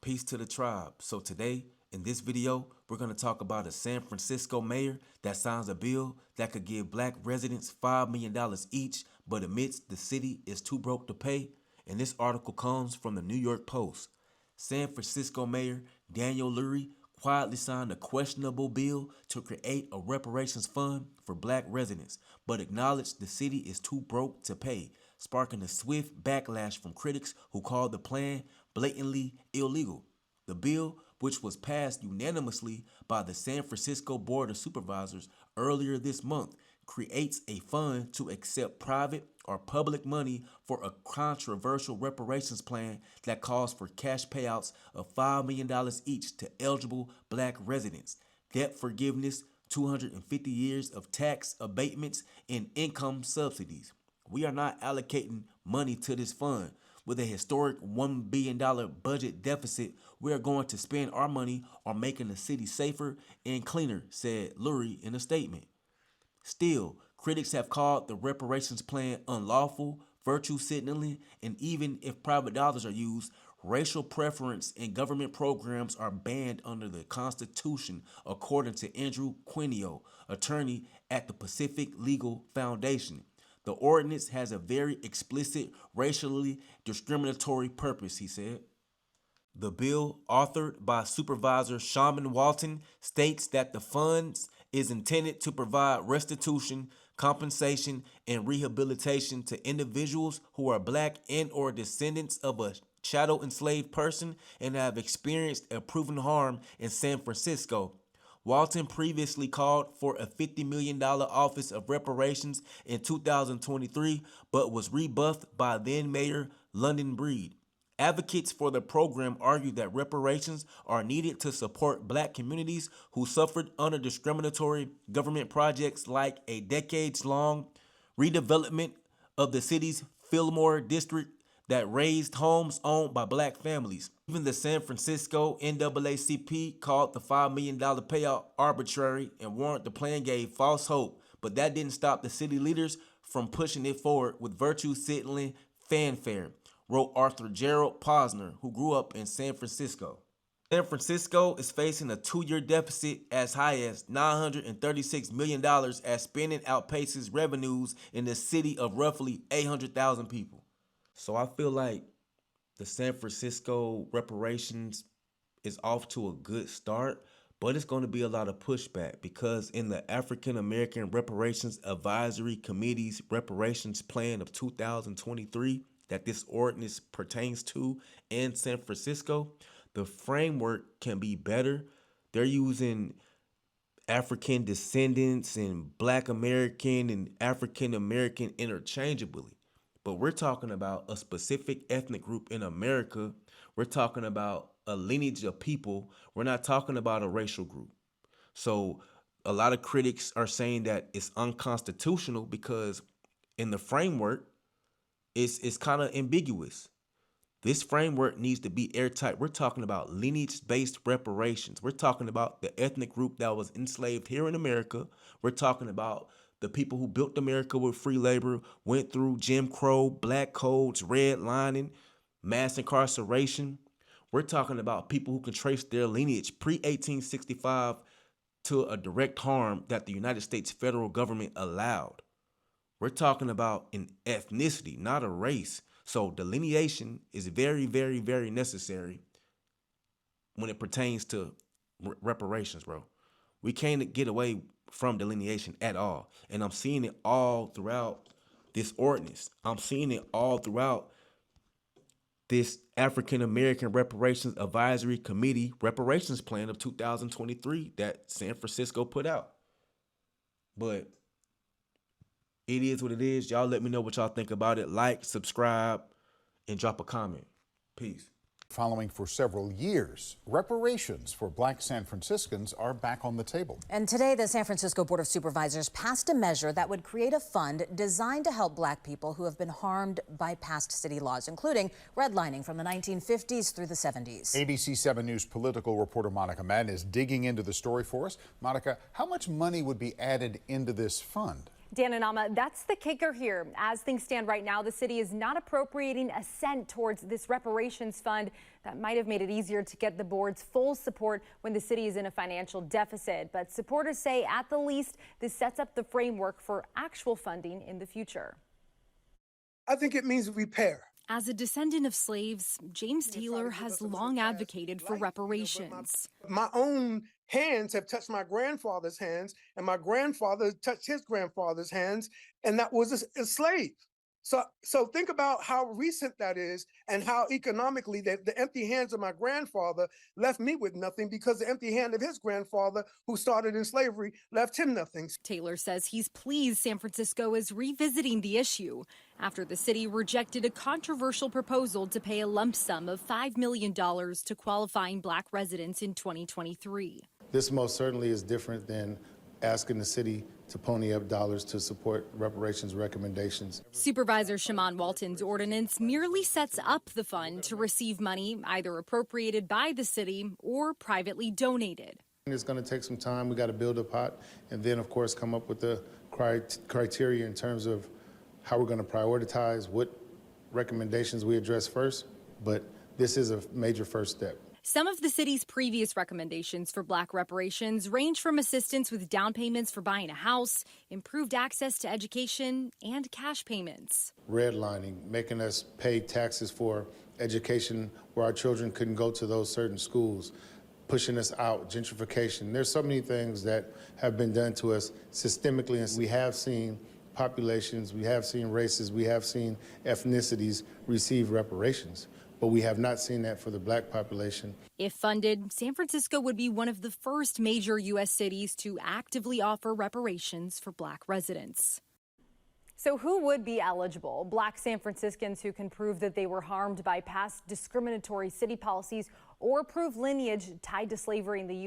Peace to the tribe. So today, in this video, we're going to talk about a San Francisco mayor that signs a bill that could give black residents $5 million each, but admits the city is too broke to pay. And this article comes from the New York Post. San Francisco Mayor Daniel Lurie quietly signed a questionable bill to create a reparations fund for black residents, but acknowledged the city is too broke to pay, sparking a swift backlash from critics who called the plan blatantly illegal. The bill, which was passed unanimously by the San Francisco Board of Supervisors earlier this month, creates a fund to accept private or public money for a controversial reparations plan that calls for cash payouts of $5 million each to eligible black residents, debt forgiveness, 250 years of tax abatements, and income subsidies. We are not allocating money to this fund. With a historic $1 billion budget deficit, we are going to spend our money on making the city safer and cleaner, said Lurie in a statement. Still, critics have called the reparations plan unlawful, virtue signaling, and even if private dollars are used, racial preference in government programs are banned under the Constitution, according to Andrew Quinio, attorney at the Pacific Legal Foundation. The ordinance has a very explicit racially discriminatory purpose, he said. The bill, authored by Supervisor Shaman Walton, states that the funds is intended to provide restitution, compensation, and rehabilitation to individuals who are black and or descendants of a chattel enslaved person and have experienced a proven harm in San Francisco. Walton previously called for a $50 million Office of Reparations in 2023, but was rebuffed by then Mayor London Breed. Advocates for the program argue that reparations are needed to support black communities who suffered under discriminatory government projects like a decades-long redevelopment of the city's Fillmore district that raised homes owned by black families. Even the San Francisco NAACP called the $5 million payout arbitrary and warned the plan gave false hope, but that didn't stop the city leaders from pushing it forward with virtue signaling fanfare, wrote Arthur Gerald Posner, who grew up in San Francisco. San Francisco is facing a two-year deficit as high as $936 million as spending outpaces revenues in the city of roughly 800,000 people. So I feel like the San Francisco reparations is off to a good start, but it's going to be a lot of pushback because in the African American Reparations Advisory Committee's reparations plan of 2023 that this ordinance pertains to in San Francisco, the framework can be better. They're using African descendants and Black American and African American interchangeably. But we're talking about a specific ethnic group in America. We're talking about a lineage of people. We're not talking about a racial group. So a lot of critics are saying that it's unconstitutional because in the framework, it's kind of ambiguous. This framework needs to be airtight. We're talking about lineage-based reparations. We're talking about the ethnic group that was enslaved here in America. We're talking about the people who built America with free labor, went through Jim Crow, black codes, redlining, mass incarceration. We're talking about people who can trace their lineage pre-1865 to a direct harm that the United States federal government allowed. We're talking about an ethnicity, not a race. So delineation is very, very, very necessary when it pertains to reparations, bro. We can't get away from delineation at all. And I'm seeing it all throughout this ordinance. I'm seeing it all throughout this African American Reparations Advisory Committee reparations plan of 2023 that San Francisco put out. But it is what it is. Y'all let me know what y'all think about it. Like, subscribe, and drop a comment. Peace. Following for several years, reparations for black San Franciscans are back on the table. And today, the San Francisco Board of Supervisors passed a measure that would create a fund designed to help black people who have been harmed by past city laws, including redlining from the 1950s through the 70s. ABC 7 News political reporter Monica Madden is digging into the story for us. Monica, how much money would be added into this fund? Dan and Amma, that's the kicker here. As things stand right now, the city is not appropriating a cent towards this reparations fund that might have made it easier to get the board's full support when the city is in a financial deficit. But supporters say at the least this sets up the framework for actual funding in the future. I think it means repair. As a descendant of slaves, James Taylor has long advocated for reparations. My own hands have touched my grandfather's hands, and my grandfather touched his grandfather's hands, and that was a slave. So think about how recent that is and how economically the empty hands of my grandfather left me with nothing because the empty hand of his grandfather, who started in slavery, left him nothing. Taylor says he's pleased San Francisco is revisiting the issue after the city rejected a controversial proposal to pay a lump sum of $5 million to qualifying Black residents in 2023. This most certainly is different than asking the city to pony up dollars to support reparations recommendations. Supervisor Shaman Walton's ordinance merely sets up the fund to receive money either appropriated by the city or privately donated. It's going to take some time. We got to build a pot and then, of course, come up with the criteria in terms of how we're going to prioritize what recommendations we address first. But this is a major first step. Some of the city's previous recommendations for Black reparations range from assistance with down payments for buying a house, improved access to education, and cash payments. Redlining, making us pay taxes for education where our children couldn't go to those certain schools, pushing us out, gentrification. There's so many things that have been done to us systemically, and we have seen populations, we have seen races, we have seen ethnicities receive reparations. But we have not seen that for the Black population. If funded, San Francisco would be one of the first major U.S. cities to actively offer reparations for Black residents. So who would be eligible? Black San Franciscans who can prove that they were harmed by past discriminatory city policies or prove lineage tied to slavery in the U.S.